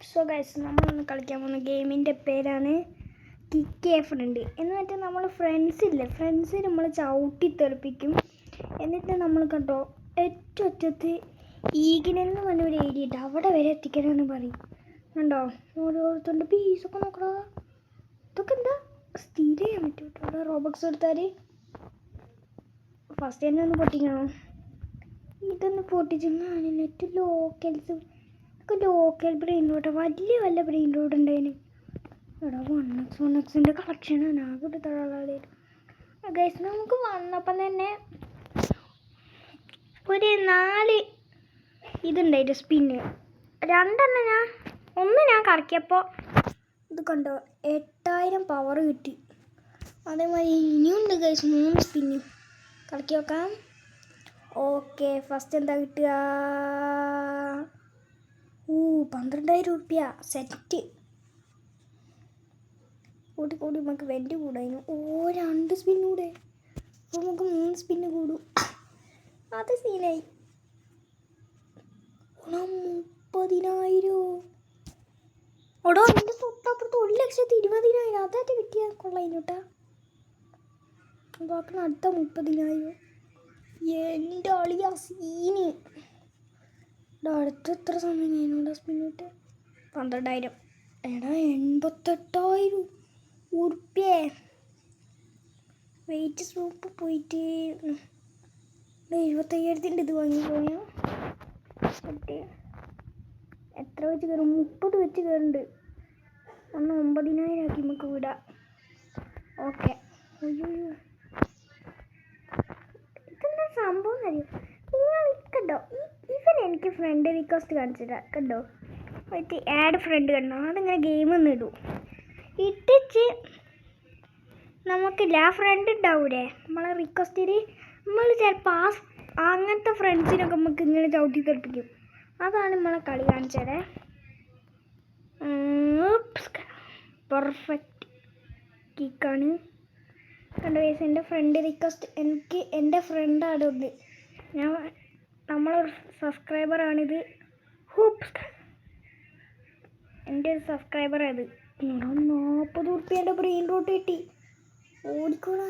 So guys, നമ്മളൊന്ന് കളിക്കാൻ പോകുന്ന ഗെയിമിൻ്റെ പേരാണ് കിക്ക് എ ഫ്രണ്ട്. എന്ന് വെച്ചാൽ നമ്മൾ ഫ്രണ്ട്സ് നമ്മൾ ചവിട്ടി തെറിപ്പിക്കും. എന്നിട്ട് നമ്മൾ കണ്ടോ ഏറ്റവും അറ്റത്ത് ഈഗിനെന്ന് പറഞ്ഞൊരു ഏരിയ ഉണ്ട്, അവിടെ വരെ എത്തിക്കണമെന്ന് പറയും. കണ്ടോ ഓരോരുത്തരുടെ പീസൊക്കെ നോക്കണോ, ഇതൊക്കെ എന്താ സ്ഥിരം ചെയ്യാൻ പറ്റും കേട്ടോ. റോബക്സ് എടുത്താൽ ഫസ്റ്റ് തന്നെ ഒന്ന് പൊട്ടിക്കണം. ഇതൊന്ന് പൊട്ടിച്ചെങ്കിൽ നെറ്റ് ലോക്കൽ ബ്രെയിൻ റോഡ്, വല്ല ബ്രെയിൻ റോഡ് ഉണ്ടായിരുന്നു. എടാ 1x കളക്ഷനാണ് ആകെ എടുത്തുള്ളത്. ഗൈസ്, നമുക്ക് വന്നപ്പം തന്നെ ഒരു 4 ഇതുണ്ടായിട്ട് സ്പിന്ന്. 2 ഒന്ന് ഞാൻ കറക്കിയപ്പോൾ ഇത് കണ്ടോ 8000 പവർ കിട്ടി. അതേമാതിരി ഇനിയുണ്ട് ഗൈസ് 3 സ്പിന്ന് കറക്കി വെക്കാം. ഓക്കെ, ഫസ്റ്റ് എന്താ കിട്ടുക? 12,000 റുപ്യ സെറ്റ്. കൂടി നമുക്ക് വെൻ്റ് കൂടായിരുന്നു. 2 സ്പിന്ന് കൂടെ, അപ്പോൾ നമുക്ക് 3 സ്പിന്ന് കൂടും. അത് സീനായി. 30,000. ഓടോ അതിൻ്റെ തൊട്ടപ്പുറത്ത് 1,20,000. അതായിട്ട് കിട്ടിയാൽ കൊള്ളായിരുന്നു കേട്ടാ. ബാക്കി അടുത്ത 30,000. എൻ്റെ അളിയാ സീന്. അടുത്ത എത്ര സമയം ഞാനോടാ സ്പിന്നിട്ട്? 12,000. എടാ 88,000 ഉറുപ്പ്യേ. വെയിറ്റ് സൂപ്പ് പോയിട്ട് 75,000 ഇത് വാങ്ങിപ്പോയാ. എത്ര വെച്ച് കയറും? 30 വെച്ച് കയറുന്നുണ്ട്. 9,000 ആക്കി നമുക്ക് വിടാം. ഓക്കെ, അയ്യോ ഇതെന്താ സംഭവം അറിയോ? നിങ്ങൾ കണ്ടോ ഇവൻ എനിക്ക് ഫ്രണ്ട് റിക്വസ്റ്റ് കാണിച്ചിട്ടാ കണ്ടോ, മറ്റേ ആഡ് ഫ്രണ്ട് കണ്ടോ, അതിങ്ങനെ ഗെയിമൊന്നും ഇടും ഇട്ടിച്ച് നമുക്കില്ല ആ ഫ്രണ്ട് ഉണ്ടാവൂലേ നമ്മളെ റിക്വസ്റ്റിൽ. നമ്മൾ ചിലപ്പോൾ അങ്ങനത്തെ ഫ്രണ്ട്സിനൊക്കെ നമുക്ക് ഇങ്ങനെ ചവിട്ടി തെറിപ്പിക്കും. അതാണ് നമ്മളെ കളി കാണിച്ചത്. പെർഫെക്റ്റ് കിക്കാണ് കണ്ടോ ഗൈസ്. എൻ്റെ ഫ്രണ്ട് റിക്വസ്റ്റ് എനിക്ക് എൻ്റെ ഫ്രണ്ടാണ് ഒന്ന്, നമ്മളൊരു സബ്സ്ക്രൈബറാണിത്. എൻ്റെ ഒരു സബ്സ്ക്രൈബറാണ് ഇത്. 40 റുപ്യേൻ്റെ ബ്രെയിൻ റോട്ട് കിട്ടി. ഓടിക്കോളാ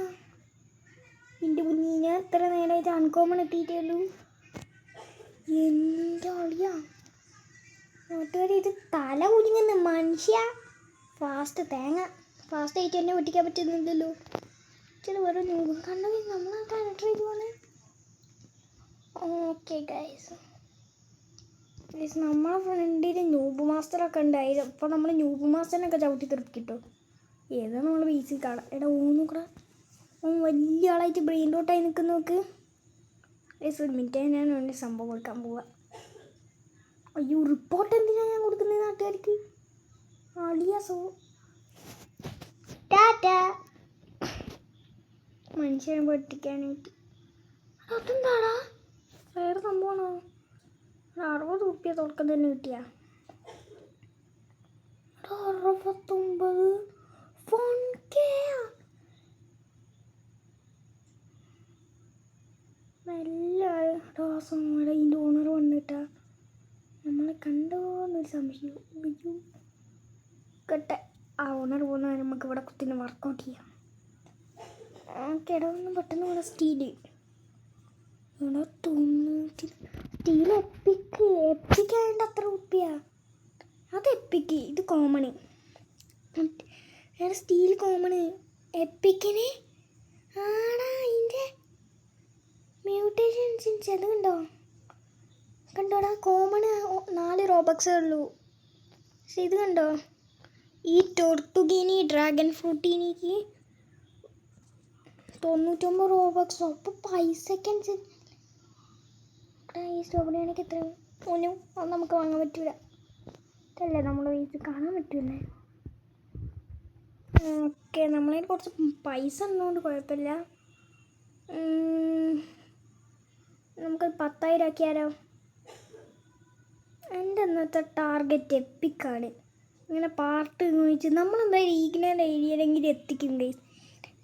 എൻ്റെ കുഞ്ഞി. ഞാൻ എത്ര നേരമായിട്ട് അൺകോമൺ എത്തിയിട്ടുള്ളൂ. എൻ്റെ അളിയാ നാട്ടുകാർ ഇത് തല കുലുങ്ങുന്ന മനുഷ്യ. ഫാസ്റ്റ് ആയിട്ട് എന്നെ പൊട്ടിക്കാൻ പറ്റുന്നില്ലല്ലോ. ചില വേറെ ന്യൂബും കണ്ടു നമ്മൾ കണക്ട് ചെയ്ത് പോണേ. ഓക്കെ ഗൈസ്, നമ്മളെ ഫ്രണ്ടിൽ ന്യൂബ് മാസ്റ്ററൊക്കെ ഉണ്ടായിരുന്നു. അപ്പോൾ നമ്മൾ ന്യൂബ് മാസ്റ്ററിനൊക്കെ ചവിട്ടി തെറിപ്പിക്കിട്ടോ. ഏതാ നമ്മൾ ബേസിൽ കാണാം. എടാ നോക്കടാ, വലിയ ആളായിട്ട് ബ്രെയിൻ റോട്ടായി നിൽക്കുന്ന നോക്ക്. ഗൈസ് ഒരു മിനിറ്റ്, ഞാൻ ഒരു സംഭവം കൊടുക്കാൻ പോവാ. അയ്യോ റിപ്പോർട്ട് എന്തിനാണ് ഞാൻ കൊടുക്കുന്നത് നാട്ടുകാർക്ക്? അളിയാസോ ടാറ്റാ മനുഷ്യനെ പൊട്ടിക്കാനായിട്ട്. അതെന്താടാ വേറെ സംഭവമാണോ? 60 റുപ്യ തുറക്കം തന്നെ കിട്ടിയ. 69 നല്ല ദിവസം ഇതിൻ്റെ ഓണർ വന്നിട്ടാ നമ്മളെ കണ്ടോന്നൊരു സംശയം. അയ്യോ കട്ടെ, ആ ഓണർ പോകുന്ന നമുക്ക് ഇവിടെ കുത്തിന് വർക്കൗട്ട് ചെയ്യാം. കിടന്ന് പെട്ടെന്ന് ഇവിടെ സ്റ്റീല് ഇവിടെ 90. സ്റ്റീൽ എപ്പിക്കായതുകൊണ്ട് അത്ര റുപ്യ. അത് എപ്പിക്ക്, ഇത് കോമണ്. Steel common. എപ്പിക്കിന് ആടാ അതിൻ്റെ മ്യൂട്ടേഷൻസ് അത് കണ്ടോടാ. കോമണ് 4 റോബക്സേ ഉള്ളൂ. പക്ഷെ ഇത് കണ്ടോ, ഈ ടോർട്ടുഗീനി ഡ്രാഗൺ ഫ്രൂട്ടീനിക്ക് 99 റോബക്സോ. അപ്പോൾ പൈസക്ക് ഈ സ്ട്രോബെറി ആണെങ്കിൽ എത്ര ഒന്നും അത് നമുക്ക് വാങ്ങാൻ പറ്റൂല. ഇതല്ലേ നമ്മൾ പൈസ കാണാൻ പറ്റൂലേ. ഓക്കെ, നമ്മളതിൽ കുറച്ച് പൈസ ഉള്ളതുകൊണ്ട് കുഴപ്പമില്ല. നമുക്ക് 10,000 ആക്കിയാലോ? എൻ്റെ ഇന്നത്തെ ടാർഗറ്റ് എപ്പിക്കാണ്. ഇങ്ങനെ പാർട്ട് ചോദിച്ച് നമ്മളെന്തായാലും ഈഗിനാൻ്റെ ഏരിയയിലെങ്കിലും എത്തിക്കും ഗൈസ്.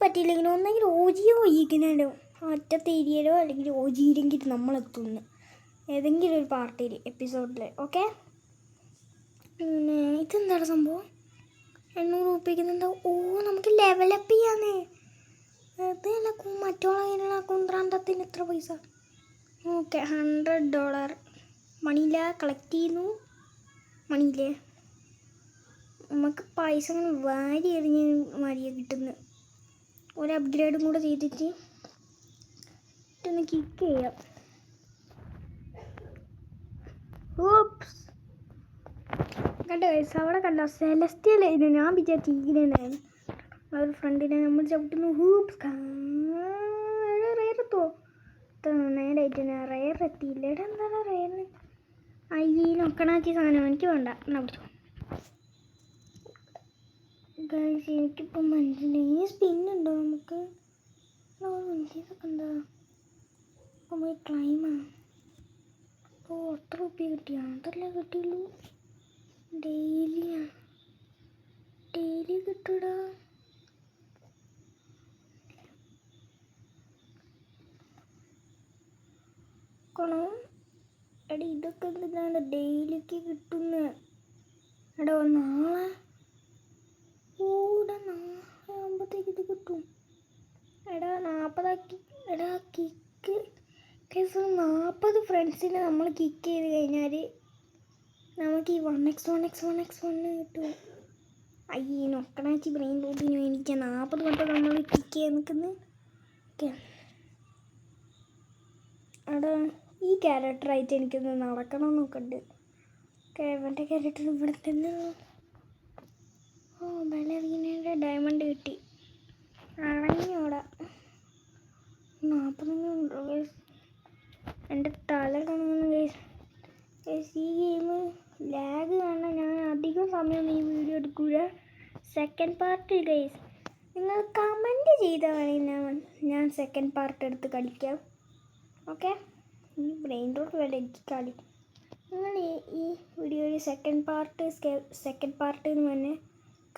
പറ്റിയില്ലെങ്കിൽ ഒന്നെങ്കിൽ ഓജിയോ ഈഗിനാനോ ഒറ്റത്തെ ഏരിയയിലോ അല്ലെങ്കിൽ ഓജിയിലെങ്കിൽ നമ്മളെത്തുന്നു ഏതെങ്കിലും ഒരു പാർട്ടിയിൽ എപ്പിസോഡിൽ. ഓക്കെ, പിന്നെ ഇതെന്താണ് സംഭവം? 800 രൂപയ്ക്ക് ഓ നമുക്ക് ലെവലപ്പ് ചെയ്യാന്നേ. അതല്ല മറ്റുള്ള കുന്ത്രാന്തത്തിന് എത്ര പൈസ? ഓക്കെ $100 മണിയില്ല. കളക്ട് ചെയ്യുന്നു. മണിയില്ലേ നമുക്ക് പൈസ അങ്ങനെ വാരി എറിഞ്ഞ് മരിയ കിട്ടുന്നു. ഒരു അപ്ഗ്രേഡും കൂടെ ചെയ്തിട്ട് ഒന്ന് കിക്ക് ചെയ്യാം. ഓപ്സ് കണ്ടോ ഗൈസ്, അവിടെ കണ്ടോ സെലസ്റ്റിയലായിരുന്നു. ഞാൻ വിചാരിച്ചു ഈഗിനായിരുന്നു. ഒരു ഫ്രണ്ടിനെ നമ്മൾ ചവിട്ടുന്നു. ഹൂപ്സ് റയറെത്തോ? ഇത്ര നേരായിട്ട് ഞാൻ റയർ എത്തിയില്ല. ഇവിടെ എന്താണ് റയറിന്? അയ്യേ നോക്കണാക്കി സാധനം എനിക്ക് വേണ്ട. എന്നാ പിടിച്ചോ ഗൈസ്. എനിക്കിപ്പോൾ മനസ്സിലായി സ്പിന്നുണ്ടോ നമുക്ക്? ഇതൊക്കെ ഉണ്ടോ? പോയി ക്ലൈമാ. ഓ 10 രൂപ കിട്ടിയ അതല്ലേ കിട്ടിയുള്ളൂ. ഡെയിലി കിട്ടൂടാ. കൊണോ എടാ ഇതൊക്കെ എന്താണ് ഡെയിലിക്ക് കിട്ടുന്നത്? എടാ നാളെ ഇവിടെ നാളെ ആകുമ്പോഴത്തേക്ക് ഇത് കിട്ടും. എടാ 40 എടാ കിക്ക് 40 ഫ്രണ്ട്സിനെ നമ്മൾ കിക്ക് ചെയ്ത് കഴിഞ്ഞാൽ നമുക്ക് ഈ 1x1 കിട്ടും. അയ്യേ നൊക്കണാച്ചി ബ്രെയിൻ റൂട്ടിന് വേണ്ടിയിട്ട് 40 വട്ടം നമ്മൾ കിക്ക് ചെയ്യാൻ നിൽക്കുന്നത്. ഓക്കെ എടാ ഈ ക്യാരക്ടറായിട്ട് എനിക്കൊന്ന് നടക്കണമെന്നൊക്കെ ഉണ്ട്. ഓക്കെ മറ്റേ ക്യാരക്ടർ ഇവിടെ തന്നെ. ഓ ബലവീനയുടെ ഡയമണ്ട് കിട്ടി. അടങ്ങിയോടാ 40 എൻ്റെ തല കാണുന്നു ഗൈസ്. ഈ ഗെയിം ലാഗ് കാരണം ഞാൻ അധികം സമയം ഈ വീഡിയോ എടുക്കൂല. സെക്കൻഡ് പാർട്ട് ഗൈസ് നിങ്ങൾ കമൻറ്റ് ചെയ്താൽ വേണമെങ്കിൽ ഞാൻ സെക്കൻഡ് പാർട്ട് എടുത്ത് കളിക്കാം. ഓക്കെ ഈ ബ്രെയിൻ റോട്ട് വരെ എനിക്ക് കളി. നിങ്ങൾ ഈ വീഡിയോയിൽ സെക്കൻഡ് പാർട്ട് എന്ന് പറഞ്ഞ്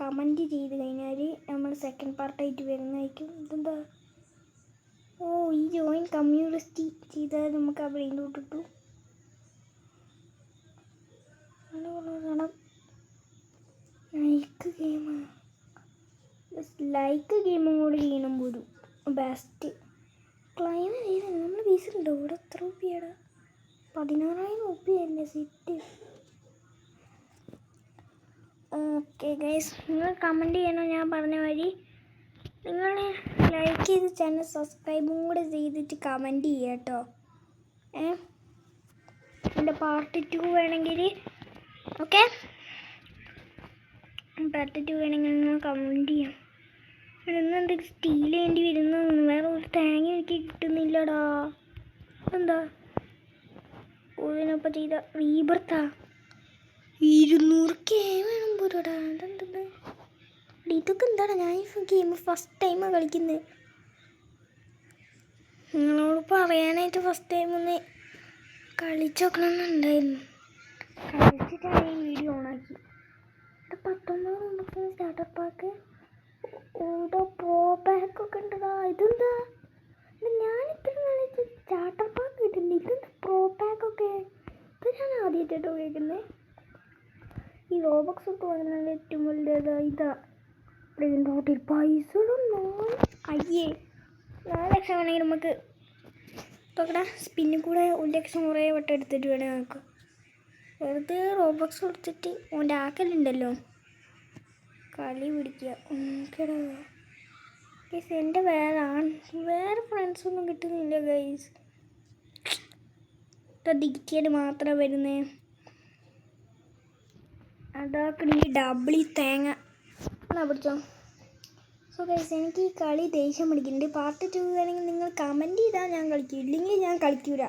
കമൻറ്റ് ചെയ്ത് കഴിഞ്ഞാൽ നമ്മൾ സെക്കൻഡ് പാർട്ടായിട്ട് വരുന്നതായിരിക്കും. ഇതെന്താ? ഓ ഈ ജോയിൻ കമ്മ്യൂണിറ്റി ചെയ്താൽ നമുക്ക് ആ ബ്രെയിൻ റൂട്ട് കിട്ടും. ലൈക്ക് ഗെയിമും കൂടി ചെയ്യണം പോലും ബെസ്റ്റ്. ക്ലൈം ചെയ്ത് നമ്മൾ വീസിലുണ്ടോ? ഇവിടെ എത്ര രൂപയാടാ? 16,000 രൂപയല്ലേ സെറ്റ്. ഓക്കെ ഗൈസ് നിങ്ങൾ കമൻറ്റ് ചെയ്യണം. ഞാൻ പറഞ്ഞ വഴി നിങ്ങൾ ലൈക്ക് ചെയ്ത് ചാനൽ സബ്സ്ക്രൈബും കൂടെ ചെയ്തിട്ട് കമൻറ്റ് ചെയ്യുക കേട്ടോ. എൻ്റെ പാർട്ട് 2 വേണമെങ്കിൽ ഓക്കെ പാർട്ട് 2 വേണമെങ്കിൽ നിങ്ങൾ കമൻറ്റ് ചെയ്യാം. ഇന്നെന്ത് സ്റ്റീൽ വേണ്ടി വരുന്നു? വേറെ ഒരു തേങ്ങ എനിക്ക് കിട്ടുന്നില്ലടാ. എന്താ ഇതിനൊപ്പം ചെയ്ത റീബർത്താ 200K വേണം പോരാടാ. അതെന്താ ഇതൊക്കെ എന്താടാ? ഞാൻ ഈ ഗെയിം ഫസ്റ്റ് ടൈമാണ് കളിക്കുന്നത്. നിങ്ങളോട് പറയാനായിട്ട് ഫസ്റ്റ് ടൈം ഒന്ന് കളിച്ച് നോക്കണമെന്നുണ്ടായിരുന്നു. കളിച്ചിട്ടാണ് ഈ വീഡിയോ ഓണാക്കി. 19 സ്റ്റാർട്ടർ പാക്ക് ഓടോ പ്രോ പാക്കൊക്കെ ഉണ്ടടാ. ഇതെന്താ ഞാനിത്ര കളിച്ച് സ്റ്റാർട്ടർ പാക്ക് കിട്ടുന്നുണ്ട്. ഇതെന്താ പ്രോ പാക്കൊക്കെ? ഇത് ഞാൻ ആദ്യമായിട്ടോ കേൾക്കുന്നത്. ഈ റോബക്സ് ഒക്കെ പറഞ്ഞാൽ ഏറ്റവും വലിയ ഇതാ ബ്രെയിൻ റൂട്ടിൽ പൈസ. അയ്യേ 4 ലക്ഷം വേണമെങ്കിൽ നമുക്ക് നോക്കടാ. സ്പിന്നിൽ കൂടെ 1 ലക്ഷം കുറേ വട്ടം എടുത്തിട്ട് വേണേൽ നമുക്ക് വെറുതെ റോബക്സ് കൊടുത്തിട്ട് ഓൻ്റെ ആക്കലുണ്ടല്ലോ കളി പിടിക്കുക. ഓക്കേടാ ഗൈസ് എൻ്റെ വേറെ ഫ്രണ്ട്സൊന്നും കിട്ടുന്നില്ല ഗൈസ്. ഡിഗ്റ്റിയിൽ മാത്രമേ വരുന്നേ. അതാക്കണി ഡബിളി തേങ്ങ എന്നാ പിടിച്ചോ. സോ ഗൈസ് എനിക്ക് ഈ കളി ദേഷ്യം പിടിക്കുന്നുണ്ട്. പാർട്ട് 2 വേണമെങ്കിൽ നിങ്ങൾ കമൻറ്റ് ചെയ്താൽ ഞാൻ കളിക്കും, ഇല്ലെങ്കിൽ ഞാൻ കളിക്കൂല.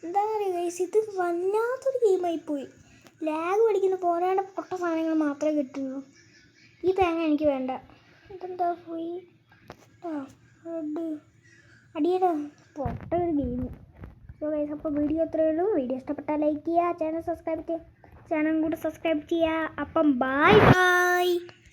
എന്താ പറയുക ഗൈസ്, ഇത് വല്ലാത്തൊരു ഗെയിമായിപ്പോയി. ലാഗ് പഠിക്കുന്ന പോരാണ്ട് പൊട്ട സാധനങ്ങൾ മാത്രമേ കിട്ടുള്ളൂ. ഈ തേങ്ങ എനിക്ക് വേണ്ട. ഇതെന്താ പോയി റെഡ് അടിയടാ പൊട്ട ഒരു ഗെയിം. സോ ഗൈസ് അപ്പോൾ വീഡിയോ അത്രയേ ഉള്ളൂ. വീഡിയോ ഇഷ്ടപ്പെട്ടാൽ ലൈക്ക് ചെയ്യുക, ചാനൽ കൂടെ സബ്സ്ക്രൈബ് ചെയ്യുക. അപ്പം ബൈ ബൈ.